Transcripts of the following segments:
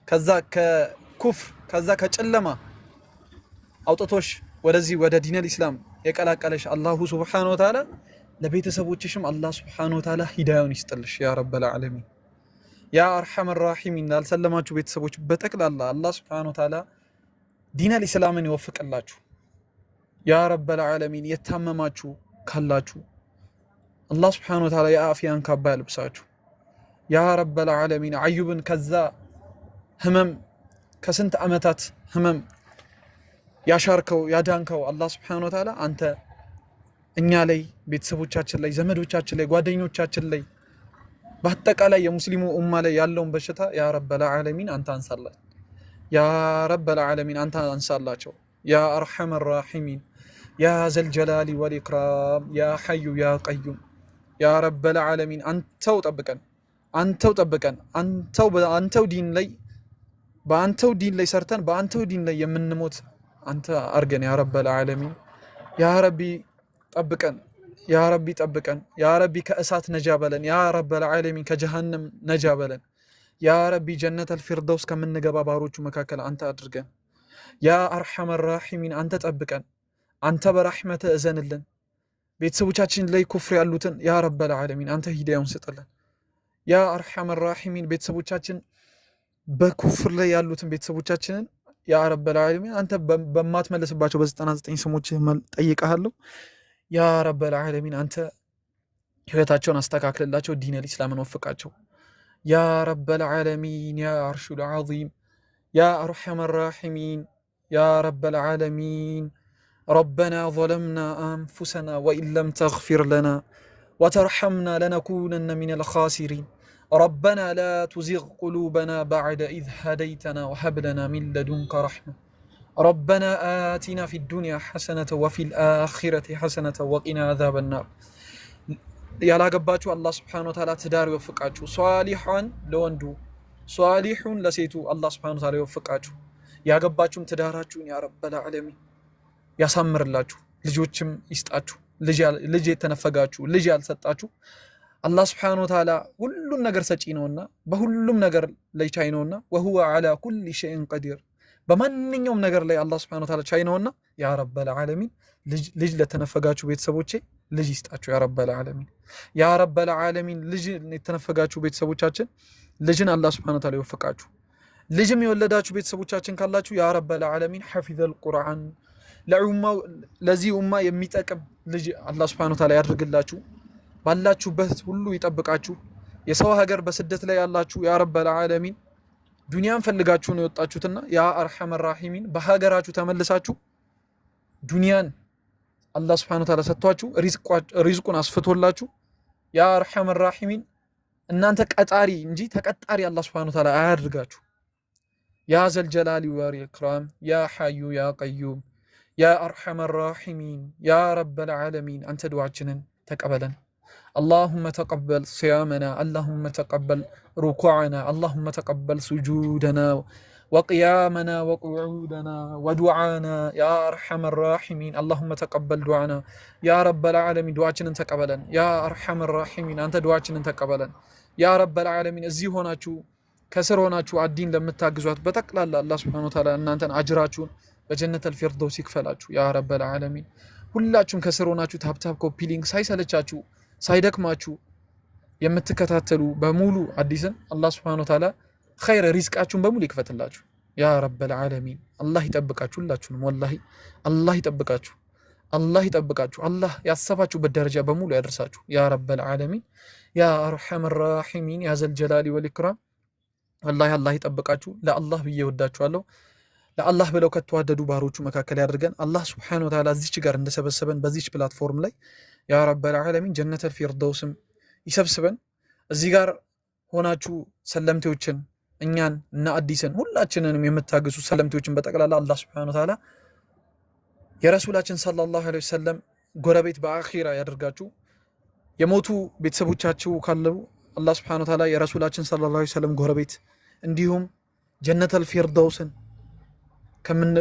ከዛ ከኩፍር ከዛ ከጨለማ አውጥቶሽ ወደዚህ ወደ ዲነል ኢስላም የቀላቀለሽ አላሁ ሱብሓነሁ ወተዓላ ለቤተሰቦችሽም አላህ ሱብሓነሁ ወተዓላ ሂዳያውን ይስጥልሽ ያ ረበል ዓለሚን። ያ አርሐመር ራሒሚን ላልሰለማችሁ ቤተሰቦች በጠቅላላ አላህ ሱብሓነሁ ወተዓላ ዲነል ኢስላምን ይወፍቅላችሁ ያ ረበል ዓለሚን። የታመማችሁ ካላችሁ አላህ ሱብሓነሁ ወተዓላ የአፍያን ካባ ያልብሳችሁ ያ ረበል ዓለሚን። አዩብን ከዛ ህመም ከስንት ዓመታት ህመም ያሻርከው ያዳንከው አላህ ሱብሓነሁ ወተዓላ አንተ እኛ ላይ ቤተሰቦቻችን ላይ ዘመዶቻችን ላይ ጓደኞቻችን ላይ በአጠቃላይ የሙስሊሙ ኡማ ላይ ያለውን በሽታ ያ ረበል ዓለሚን አንተ አንሳላችሁ ያ ረበል ዓለሚን አንተ አንሳላቸው ያ አርሐመር ራሒሚን ያ ዘልጀላሊ ወልኢክራም ያ ሐዩ ያ ቀዩም ያ ረበል ዓለሚን አንተው ጠብቀን አንተው ዲን ላይ በአንተው ዲን ላይ ሰርተን በአንተው ዲን ላይ የምንሞት አንተ አርገን ያ ረበል ዓለሚን። ያ ረቢ ጠብቀን ያ ረቢ ጠብቀን ያ ረቢ ከእሳት ነጃ በለን ያ ረበል ዓለሚን ከጀሃነም ነጃ በለን ያ ረቢ ጀነተል ፊርደውስ ከምንገባ ባሮቹ መካከል አንተ አድርገን ያ አርሐመር ራሒሚን አንተ ጠብቀን አንተ በራህመትህ እዘንልን ቤተሰቦቻችን ላይ ኩፍር ያሉትን ያ ረበል ዓለሚን አንተ ሂዳያውን ስጥልን ያ አርሐመር ራሒሚን ቤተሰቦቻችን በኩፍር ላይ ያሉትን ቤተሰቦቻችንን ያ ረበል ዓለሚን አንተ በማትመለስባቸው በ99 ስሞች ጠይቀሃለሁ ያ ረበል ዓለሚን አንተ ህይወታቸውን አስተካክልላቸው ዲነል ኢስላምን ወፍቃቸው ያ ረበል ዓለሚን ያ አርሹል ዓዚም ያ አርሐመር ራሒሚን ያ ረበል ዓለሚን ربنا ظلمنا أنفسنا وإن لم تغفر لنا وترحمنا لنكونن من الخاسرين ربنا لا تزغ قلوبنا بعد إذ هديتنا وهب لنا من لدنك رحمة ربنا آتنا في الدنيا حسنة وفي الآخرة حسنة وقنا عذاب النار يا لا قباتو الله سبحانه وتعالى تدار يوفقاتو صالحا لوندو صالح لسيتو الله سبحانه وتعالى يوفقاتو يا قباتو تداراتو يا رب العالمين ያሳምርላችሁ ልጆችም ይስጣችሁ ልጅ የተነፈጋችሁ ልጅ ያልሰጣችሁ አላህ Subhanahu Wa Ta'ala ሁሉም ነገር ሰጪ ነውና በሁሉም ነገር ላይ ቻይ ነውና وهو على كل شيء قدير በማንኛውም ነገር ላይ አላህ Subhanahu Wa Ta'ala ቻይ ነውና ያ ረበል ዓለሚን ልጅ ለተነፈጋችሁ ቤተሰቦቼ ልጅ ይስጣችሁ ያ ረበል ዓለሚን ያ ረበል ዓለሚን ልጅ የተነፈጋችሁ ቤተሰቦቻችን ልጅን አላህ Subhanahu Wa Ta'ala ይወፍቃችሁ ልጅም የወለዳችሁ ቤተሰቦቻችን ካላችሁ ያ ረበል ዓለሚን ሐፊዘል ቁርአን ለዚህ ኡማ የሚጠቅም ልጅ አላህ Subhanahu Wa Ta'ala ያድርግላችሁ ባላችሁበት ሁሉ ይጠብቃችሁ የሰው ሀገር በስደት ላይ ያላችሁ ያ ረበል ዓለሚን ዱንያን ፈልጋችሁ ነው የወጣችሁትና ያ አርሐመር ራሒሚን በሀገራችሁ ተመልሳችሁ ዱንያን አላህ Subhanahu Wa Ta'ala ሰጥቷችሁ ሪዝቁን አስፍቶላችሁ ያ አርሐመር ራሒሚን እናንተ ቀጣሪ እንጂ ተቀጣሪ አላህ Subhanahu Wa Ta'ala አያድርጋችሁ ያ ዘልጀላሊ ወልኢክራም ያ ሐዩ ያ ቀዩም يا أرحم الراحمين يا رب العالمين أنت دعاءنا تقبلا اللهم تقبل صيامنا اللهم تقبل ركوعنا اللهم تقبل سجودنا وقيامنا وقعودنا ودعانا يا أرحم الراحمين اللهم تقبل دعانا يا رب العالمين دعاءنا تقبلا يا أرحم الراحمين أنت دعاءنا تقبلا يا رب العالمين الزيهوناتو كسروناتو الدين لما تاجزوات بتقلا الله سبحانه وتعالى أن أنت أجراتو በጀነት አልፊርደውስ ይክፈላችሁ ያ ረበል ዓለሚን ሁላችሁም ከስሮናችሁ ታብታብ ኮፒ ሊንክ ሳይሰለቻችሁ ሳይደክማችሁ የምትከታተሉ በሙሉ አዲስን አላህ Subhanahu Wa Ta'ala ኸይር ሪዝቃችሁን በሙሉ ይክፈትላችሁ ያ ረበል ዓለሚን አላህ ይጠብቃችሁ ሁላችሁንም ወላሂ አላህ ይጠብቃችሁ አላህ ያሰባችሁበት ደረጃ በሙሉ ያደርሳችሁ ያ ረበል ዓለሚን ያ አርሐመር ራሒሚን ያ ዘልጀላሊ ወልኢክራም ወላሂ አላህ ይጠብቃችሁ ለአላህ ብዬ ወዳችኋለሁ ለአላህ ብለው ከተዋደዱ ባሮቹ መካከል ያድርገን አላህ Subhanahu Wa Ta'ala እዚች ጋር እንደሰበሰበን በዚች ፕላትፎርም ላይ ያ ረበል ዓለሚን ጀነተል ፊርደውስም ይሰብስበን እዚህ ጋር ሆናችሁ ሰለምቴዎችን እኛን እና አዲስን ሁላችንንም የምታገሱ ሰለምቴዎችን በጠቅላላ አላህ Subhanahu Wa Ta'ala የረሱላችን ሰለላሁ ዐለይሂ ወሰለም ጎረቤት በአኺራ ያድርጋችሁ የሞቱ ቤተሰቦቻችሁ ካሉ አላህ Subhanahu Wa Ta'ala የረሱላችን ሰለላሁ ዐለይሂ ወሰለም ጎረቤት እንዲሁም ጀነተል ፊርደውስን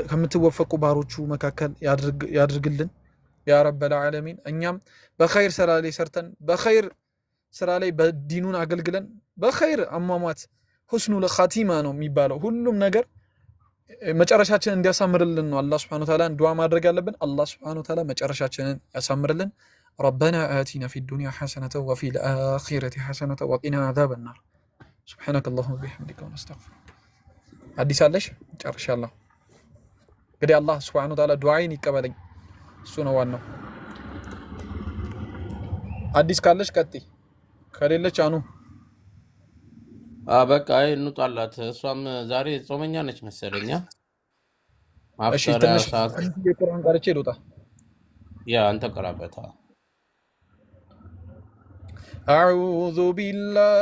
ከምትወፈቁ ባሮቹ መካከል ያድርግልን ያ ረበል ዓለሚን እኛም በኸይር ስራ ላይ ሰርተን በኸይር ስራ ላይ በዲኑን አገልግለን በኸይር አሟሟት ሁስኑል ኻቲማ ነው የሚባለው። ሁሉም ነገር መጨረሻችንን እንዲያሳምርልን ነው አላህ ሱብሓነሁ ወተዓላ ዱዓ ማድረግ ያለብን። አላህ ሱብሓነሁ ወተዓላ መጨረሻችንን ያሳምርልን። ረበና አቲና ፊ ዱንያ ሐሰነተ ወፊል አኺረቲ ሐሰነተ ወቂና አዛበን ናር። ሱብሓነከ አላሁመ ወቢሐምዲከ ወነስተግፊሩክ። አዲስ አለሽ? ጨርሻለሁ። እንግዲህ አላህ ሱብሓነሁ ወተዓላ ዱዓዬን ይቀበለኝ፣ እሱ ነው ዋናው። አዲስ ካለሽ ቀጥይ፣ ከሌለች አኑ በቃ እንውጣላት። እሷም ዛሬ ጾመኛ ነች መሰለኛ። እሺ ትንሽ የቁርአን ቀርቼ ልውጣ። ያ አንተ ቀራበታ። አዑዙ ቢላህ